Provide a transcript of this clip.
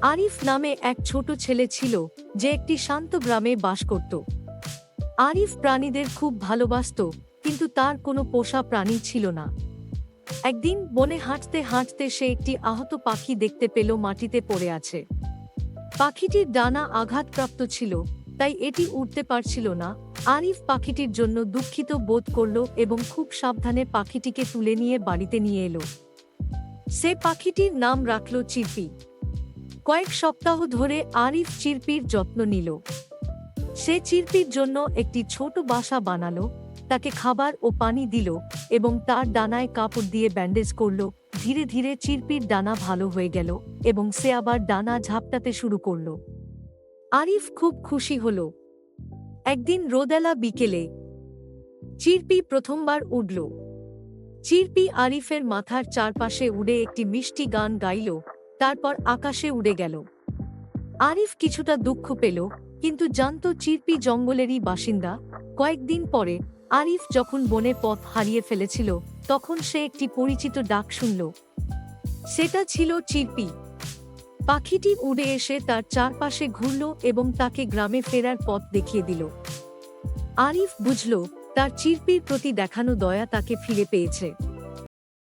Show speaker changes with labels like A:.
A: আরিফ নামে এক ছোট ছেলে ছিল যে একটি শান্ত গ্রামে বাস করত। আরিফ প্রাণীদের খুব ভালোবাসত, কিন্তু তার কোনো পোষা প্রাণী ছিল না। একদিন বনে হাঁটতে হাঁটতে সে একটি আহত পাখি দেখতে পেল মাটিতে পড়ে আছে। পাখিটির ডানা আঘাতপ্রাপ্ত ছিল, তাই এটি উড়তে পারছিল না। আরিফ পাখিটির জন্য দুঃখিত বোধ করল এবং খুব সাবধানে পাখিটিকে তুলে নিয়ে বাড়িতে নিয়ে এলো। সে পাখিটির নাম রাখল চিরপি। কয়েক সপ্তাহ ধরে আরিফ চিরপির যত্ন নিল। সে চিরপির জন্য একটি ছোট বাসা বানালো, তাকে খাবার ও পানি দিল এবং তার ডানায় কাপড় দিয়ে ব্যান্ডেজ করল। ধীরে ধীরে চিরপির ডানা ভালো হয়ে গেল এবং সে আবার ডানা ঝাপটাতে শুরু করল। আরিফ খুব খুশি হল। একদিন রোদেলা বিকেলে চিরপি প্রথমবার উড়ল। চিরপি আরিফের মাথার চারপাশে উড়ে একটি মিষ্টি গান গাইল, তারপর আকাশে উড়ে গেল। আরিফ কিছুটা দুঃখ পেল, কিন্তু জানত চিরপি জঙ্গলেরই বাসিন্দা। কয়েকদিন পরে আরিফ যখন বনে পথ হারিয়ে ফেলেছিল, তখন সে একটি পরিচিত ডাক শুনল। সেটা ছিল চিরপি। পাখিটি উড়ে এসে তার চারপাশে ঘুরল এবং তাকে গ্রামে ফেরার পথ দেখিয়ে দিল। আরিফ বুঝল তার চিরপির প্রতি দেখানো দয়া তাকে ফিরে পেয়েছে।